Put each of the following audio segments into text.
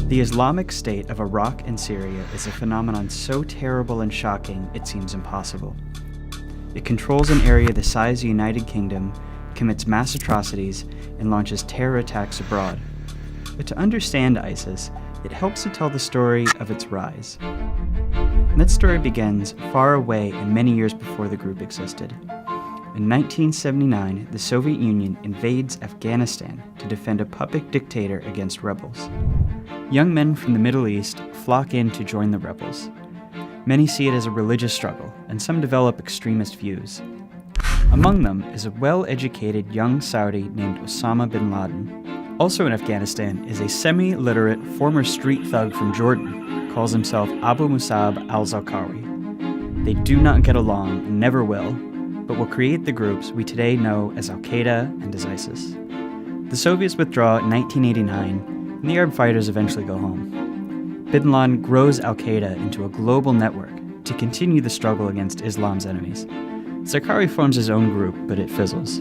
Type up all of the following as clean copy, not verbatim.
The Islamic State of Iraq and Syria is a phenomenon so terrible and shocking it seems impossible. It controls an area the size of the United Kingdom, commits mass atrocities, and launches terror attacks abroad. But to understand ISIS, it helps to tell the story of its rise. And that story begins far away and many years before the group existed. In 1979, the Soviet Union invades Afghanistan to defend a puppet dictator against rebels. Young men from the Middle East flock in to join the rebels. Many see it as a religious struggle, and some develop extremist views. Among them is a well-educated young Saudi named Osama bin Laden. Also in Afghanistan is a semi-literate former street thug from Jordan, calls himself Abu Musab al-Zarqawi. They do not get along and never will, but will create the groups we today know as Al-Qaeda and as ISIS. The Soviets withdraw in 1989, and the Arab fighters eventually go home. Bin Laden grows Al-Qaeda into a global network to continue the struggle against Islam's enemies. Zarqawi forms his own group, but it fizzles.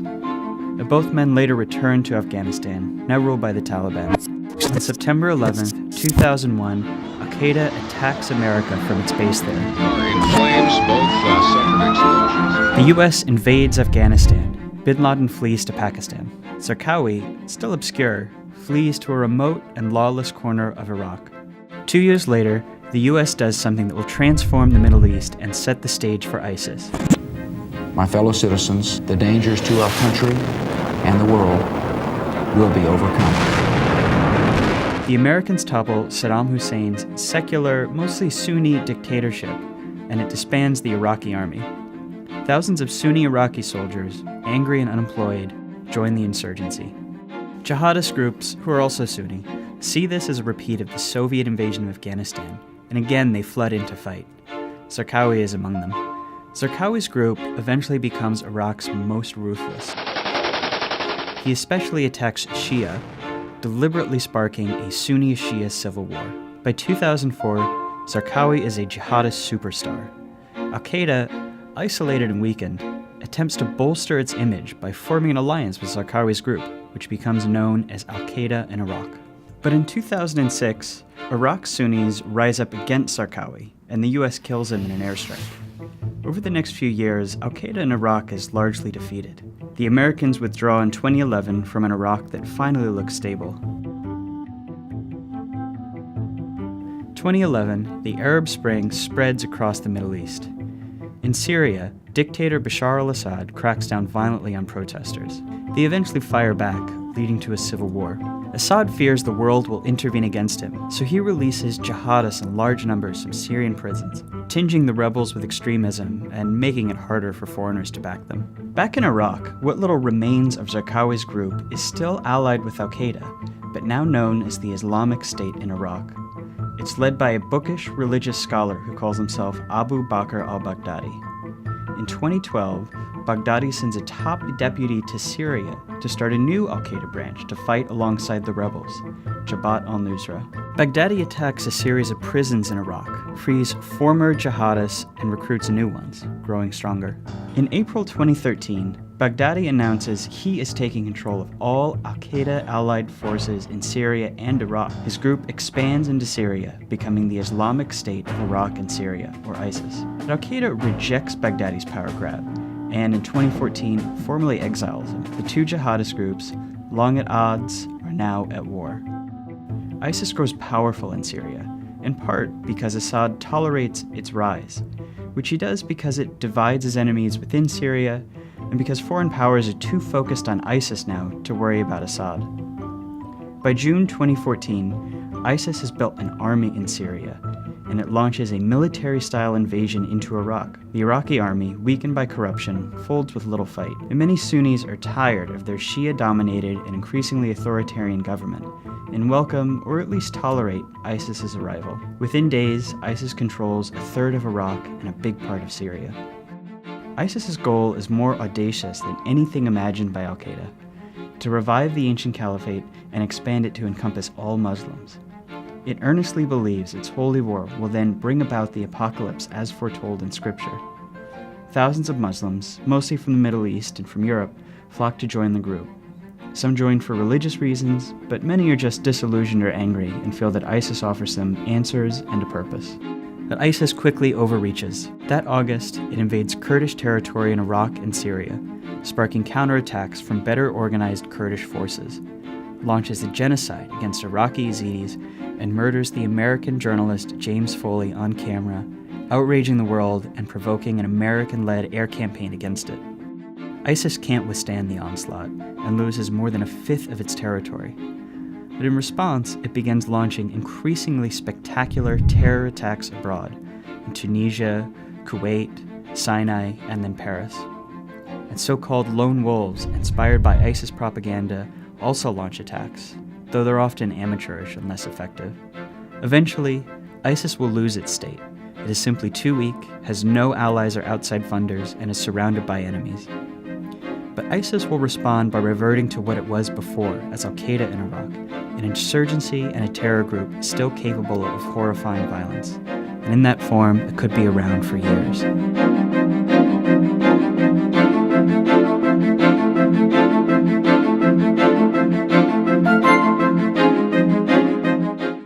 Both men later return to Afghanistan, now ruled by the Taliban. On September 11, 2001, Al-Qaeda attacks America from its base there. The U.S. invades Afghanistan. Bin Laden flees to Pakistan. Zarqawi, still obscure, flees to a remote and lawless corner of Iraq. 2 years later, the U.S. does something that will transform the Middle East and set the stage for ISIS. My fellow citizens, the dangers to our country and the world will be overcome. The Americans topple Saddam Hussein's secular, mostly Sunni dictatorship, and it disbands the Iraqi army. Thousands of Sunni Iraqi soldiers, angry and unemployed, join the insurgency. Jihadist groups, who are also Sunni, see this as a repeat of the Soviet invasion of Afghanistan, and again they flood in to fight. Zarqawi is among them. Zarqawi's group eventually becomes Iraq's most ruthless. He especially attacks Shia, deliberately sparking a Sunni-Shia civil war. By 2004, Zarqawi is a jihadist superstar. Al-Qaeda, isolated and weakened, attempts to bolster its image by forming an alliance with Zarqawi's group, which becomes known as Al-Qaeda in Iraq. But in 2006, Iraq's Sunnis rise up against Zarqawi, and the US kills him in an airstrike. Over the next few years, Al-Qaeda in Iraq is largely defeated. The Americans withdraw in 2011 from an Iraq that finally looks stable. 2011, the Arab Spring spreads across the Middle East. In Syria, dictator Bashar al-Assad cracks down violently on protesters. They eventually fire back, leading to a civil war. Assad fears the world will intervene against him, so he releases jihadists in large numbers from Syrian prisons, tinging the rebels with extremism and making it harder for foreigners to back them. Back in Iraq, what little remains of Zarqawi's group is still allied with Al-Qaeda, but now known as the Islamic State in Iraq. It's led by a bookish religious scholar who calls himself Abu Bakr al-Baghdadi. In 2012, Baghdadi sends a top deputy to Syria to start a new Al-Qaeda branch to fight alongside the rebels, Jabhat al-Nusra. Baghdadi attacks a series of prisons in Iraq, frees former jihadists, and recruits new ones, growing stronger. In April 2013, Baghdadi announces he is taking control of all Al-Qaeda allied forces in Syria and Iraq. His group expands into Syria, becoming the Islamic State of Iraq and Syria, or ISIS. But Al-Qaeda rejects Baghdadi's power grab, and in 2014 formally exiles him. The two jihadist groups, long at odds, are now at war. ISIS grows powerful in Syria, in part because Assad tolerates its rise, which he does because it divides his enemies within Syria, and because foreign powers are too focused on ISIS now to worry about Assad. By June 2014, ISIS has built an army in Syria, and it launches a military-style invasion into Iraq. The Iraqi army, weakened by corruption, folds with little fight, and many Sunnis are tired of their Shia-dominated and increasingly authoritarian government, and welcome, or at least tolerate, ISIS's arrival. Within days, ISIS controls a third of Iraq and a big part of Syria. ISIS's goal is more audacious than anything imagined by Al-Qaeda: to revive the ancient caliphate and expand it to encompass all Muslims. It earnestly believes its holy war will then bring about the apocalypse as foretold in Scripture. Thousands of Muslims, mostly from the Middle East and from Europe, flock to join the group. Some join for religious reasons, but many are just disillusioned or angry and feel that ISIS offers them answers and a purpose. But ISIS quickly overreaches. That August, it invades Kurdish territory in Iraq and Syria, sparking counterattacks from better organized Kurdish forces, launches a genocide against Iraqi Yazidis, and murders the American journalist James Foley on camera, outraging the world and provoking an American-led air campaign against it. ISIS can't withstand the onslaught and loses more than a fifth of its territory. But in response, it begins launching increasingly spectacular terror attacks abroad, in Tunisia, Kuwait, Sinai, and then Paris. And so-called lone wolves, inspired by ISIS propaganda, also launch attacks, though they're often amateurish and less effective. Eventually, ISIS will lose its state. It is simply too weak, has no allies or outside funders, and is surrounded by enemies. But ISIS will respond by reverting to what it was before as Al-Qaeda in Iraq, an insurgency and a terror group still capable of horrifying violence. And in that form, it could be around for years.